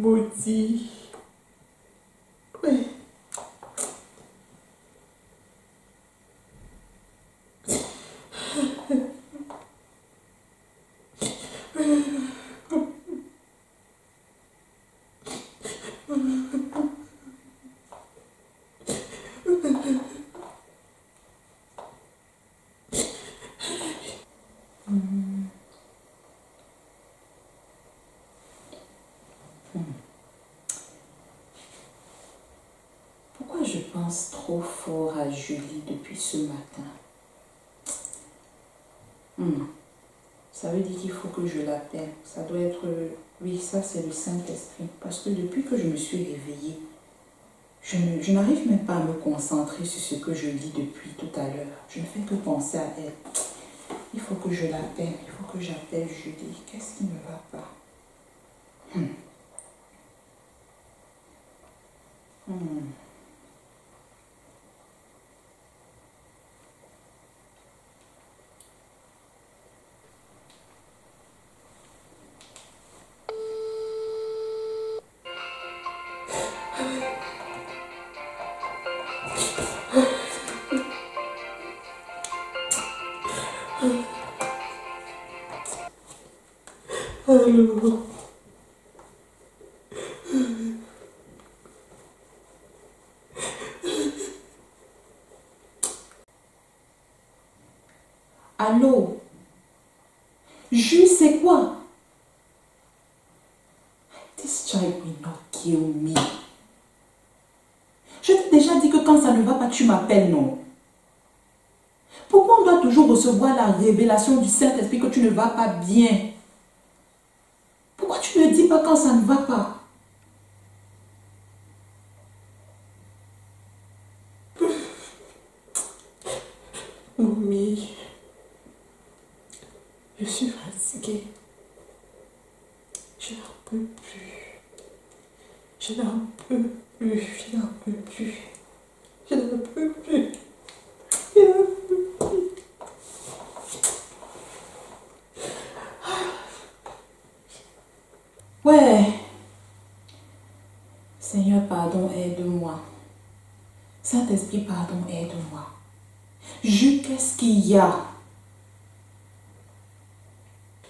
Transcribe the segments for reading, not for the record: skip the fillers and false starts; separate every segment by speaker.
Speaker 1: maudit. Oui.
Speaker 2: Pourquoi je pense trop fort à Julie depuis ce matin? Ça veut dire qu'il faut que je l'appelle. Ça doit être... Oui, ça c'est le Saint-Esprit. Parce que depuis que je me suis réveillée, je n'arrive même pas à me concentrer sur ce que je lis depuis tout à l'heure. Je ne fais que penser à elle. Il faut que je l'appelle. Il faut que j'appelle Julie. Qu'est-ce qui ne va pas?
Speaker 1: Allô?
Speaker 2: Allô? Jules, c'est quoi? This child will not kill me. Je t'ai déjà dit que quand ça ne va pas, tu m'appelles, non? Pourquoi on doit toujours recevoir la révélation du Saint-Esprit que tu ne vas pas bien? Pourquoi tu ne le dis pas quand ça ne va pas?
Speaker 1: Mommy, je suis fatiguée. Je n'en peux plus. Je n'en peux plus. Je n'en peux plus. Je n'en peux plus. Je n'en peux plus.
Speaker 2: Ouais. Seigneur, pardon, aide-moi. Saint-Esprit, pardon, aide-moi. Jules, qu'est-ce qu'il y a?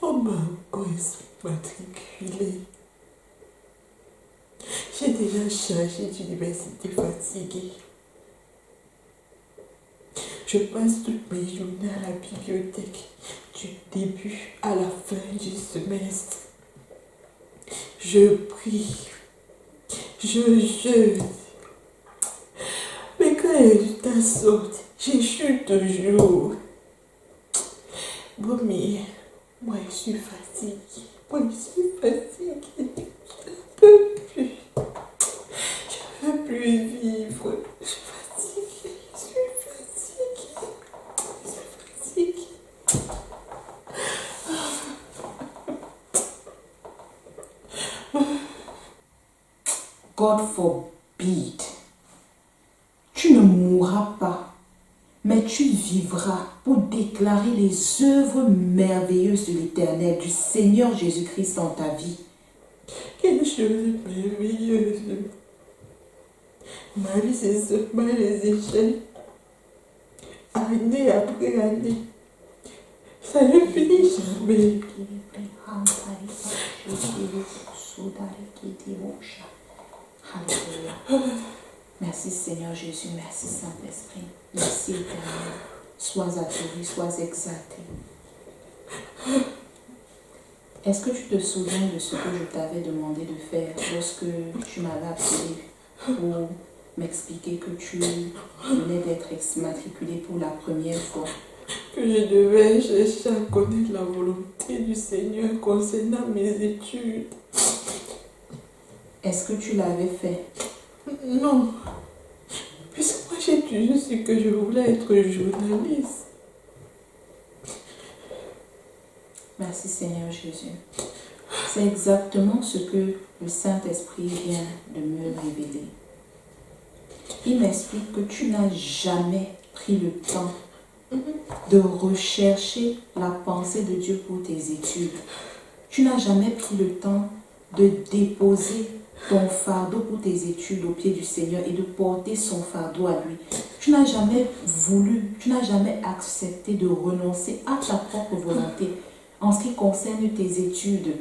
Speaker 1: On m'a encore matriculée. J'ai déjà changé d'université fatiguée. Je passe toutes mes journées à la bibliothèque, du début à la fin du semestre. Je prie, je jeûne. Mais quand les résultats sortent, j'échoue toujours. Mommy, moi je suis fatiguée. Moi je suis fatiguée. Je ne peux plus. Je ne veux plus vivre. Je suis fatiguée. Je suis fatiguée. Je suis fatiguée.
Speaker 2: God forbid. Tu ne mourras pas, mais tu vivras pour déclarer les œuvres merveilleuses de l'Éternel, du Seigneur Jésus-Christ dans ta vie.
Speaker 1: Quelle chose merveilleuse. Ma vie, c'est seulement les échecs. Année après année. Ça ne finit jamais.
Speaker 2: Merci Seigneur Jésus, merci Saint-Esprit, merci Éternel. Sois adoré, sois exalté. Est-ce que tu te souviens de ce que je t'avais demandé de faire lorsque tu m'avais appelé pour m'expliquer que tu venais d'être exmatriculé pour la première fois?
Speaker 1: Que je devais chercher à connaître la volonté du Seigneur concernant mes études.
Speaker 2: Est-ce que tu l'avais fait?
Speaker 1: Non. Puisque moi j'ai toujours su que je voulais être journaliste.
Speaker 2: Merci Seigneur Jésus. C'est exactement ce que le Saint-Esprit vient de me révéler. Il m'explique que tu n'as jamais pris le temps de rechercher la pensée de Dieu pour tes études. Tu n'as jamais pris le temps de déposer ton fardeau pour tes études au pied du Seigneur et de porter son fardeau à lui. Tu n'as jamais voulu, tu n'as jamais accepté de renoncer à ta propre volonté en ce qui concerne tes études,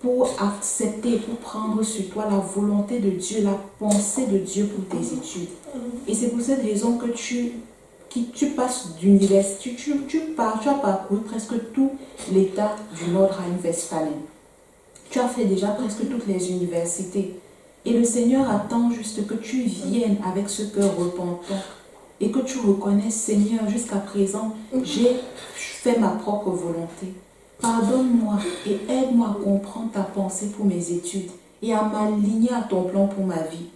Speaker 2: pour accepter, pour prendre sur toi la volonté de Dieu, la pensée de Dieu pour tes études. Et c'est pour cette raison que tu passes d'université, tu as parcouru presque tout l'État du Nordrhein-Westfalen. Tu as fait déjà presque toutes les universités. Et le Seigneur attend juste que tu viennes avec ce cœur repentant et que tu reconnaisses, Seigneur, jusqu'à présent, j'ai fait ma propre volonté. Pardonne-moi et aide-moi à comprendre ta pensée pour mes études et à m'aligner à ton plan pour ma vie.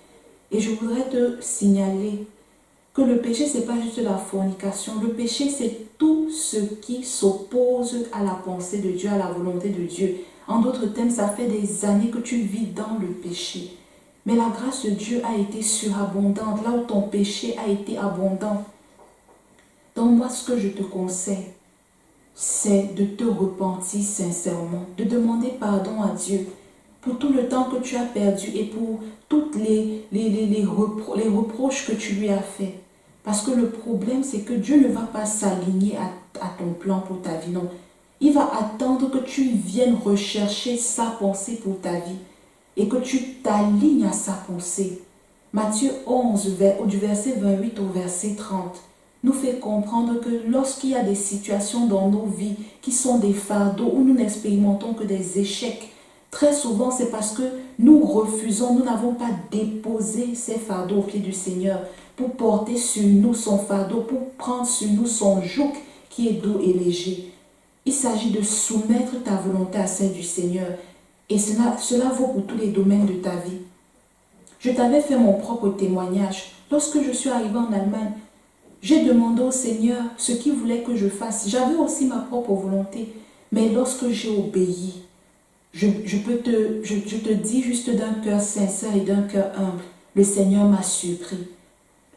Speaker 2: Et je voudrais te signaler que le péché, ce n'est pas juste la fornication. Le péché, c'est tout ce qui s'oppose à la pensée de Dieu, à la volonté de Dieu. En d'autres termes, ça fait des années que tu vis dans le péché. Mais la grâce de Dieu a été surabondante, là où ton péché a été abondant. Donc moi, ce que je te conseille, c'est de te repentir sincèrement, de demander pardon à Dieu pour tout le temps que tu as perdu et pour toutes les reproches que tu lui as fait. Parce que le problème, c'est que Dieu ne va pas s'aligner à ton plan pour ta vie, non. Il va attendre que tu viennes rechercher sa pensée pour ta vie et que tu t'alignes à sa pensée. Matthieu 11, du verset 28 au verset 30, nous fait comprendre que lorsqu'il y a des situations dans nos vies qui sont des fardeaux, où nous n'expérimentons que des échecs, très souvent c'est parce que nous refusons, nous n'avons pas déposé ces fardeaux au pied du Seigneur pour porter sur nous son fardeau, pour prendre sur nous son joug qui est doux et léger. Il s'agit de soumettre ta volonté à celle du Seigneur. Et cela vaut pour tous les domaines de ta vie. Je t'avais fait mon propre témoignage. Lorsque je suis arrivée en Allemagne, j'ai demandé au Seigneur ce qu'il voulait que je fasse. J'avais aussi ma propre volonté. Mais lorsque j'ai obéi, je te dis juste d'un cœur sincère et d'un cœur humble, le Seigneur m'a surpris.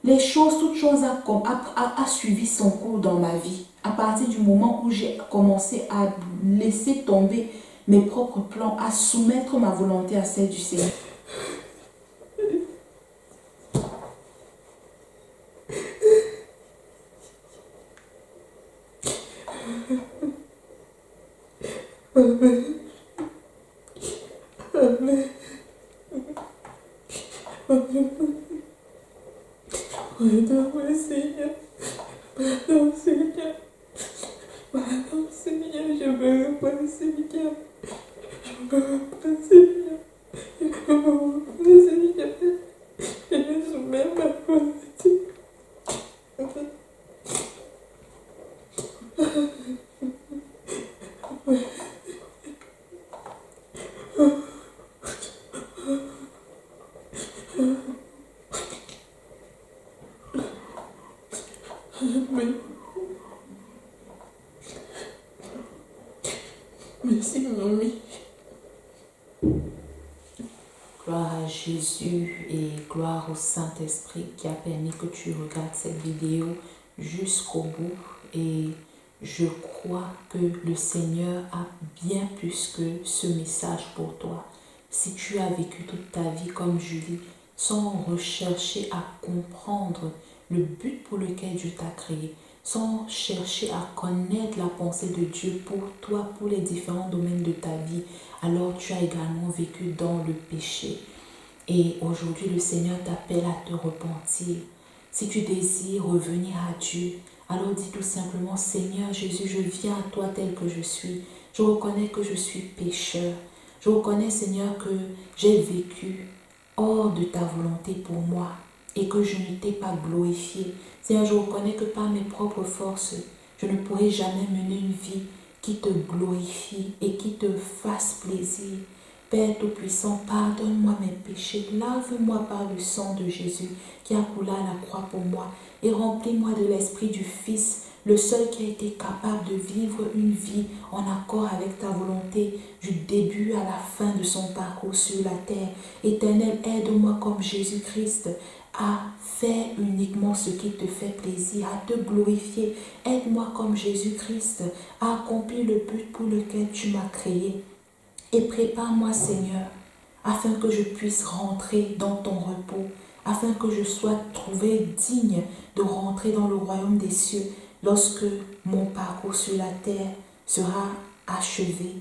Speaker 2: Toutes choses a suivi son cours dans ma vie. À partir du moment où j'ai commencé à laisser tomber mes propres plans, à soumettre ma volonté à celle du Seigneur.
Speaker 1: Amen. Amen. Amen. Pardon, Seigneur. Pardon, Seigneur. Pardon, Seigneur. Je me repens, Seigneur. Je me repens, Seigneur. Je me repens, Seigneur. Je soumets ma volonté. Amen. Merci, mamie.
Speaker 2: Gloire à Jésus et gloire au Saint-Esprit qui a permis que tu regardes cette vidéo jusqu'au bout. Et je crois que le Seigneur a bien plus que ce message pour toi. Si tu as vécu toute ta vie comme Julie, sans rechercher à comprendre le but pour lequel Dieu t'a créé, sans chercher à connaître la pensée de Dieu pour toi, pour les différents domaines de ta vie, alors tu as également vécu dans le péché. Et aujourd'hui, le Seigneur t'appelle à te repentir. Si tu désires revenir à Dieu, alors dis tout simplement, Seigneur Jésus, je viens à toi tel que je suis. Je reconnais que je suis pécheur. Je reconnais, Seigneur, que j'ai vécu hors de ta volonté pour moi et que je ne t'ai pas glorifié. Seigneur, je reconnais que par mes propres forces, je ne pourrai jamais mener une vie qui te glorifie et qui te fasse plaisir. Père Tout-Puissant, pardonne-moi mes péchés, lave-moi par le sang de Jésus qui a coulé à la croix pour moi et remplis-moi de l'Esprit du Fils, le seul qui a été capable de vivre une vie en accord avec ta volonté du début à la fin de son parcours sur la terre. Éternel, aide-moi comme Jésus-Christ à faire uniquement ce qui te fait plaisir, à te glorifier. Aide-moi comme Jésus-Christ à accomplir le but pour lequel tu m'as créé. Et prépare-moi, Seigneur, afin que je puisse rentrer dans ton repos, afin que je sois trouvé digne de rentrer dans le royaume des cieux lorsque mon parcours sur la terre sera achevé.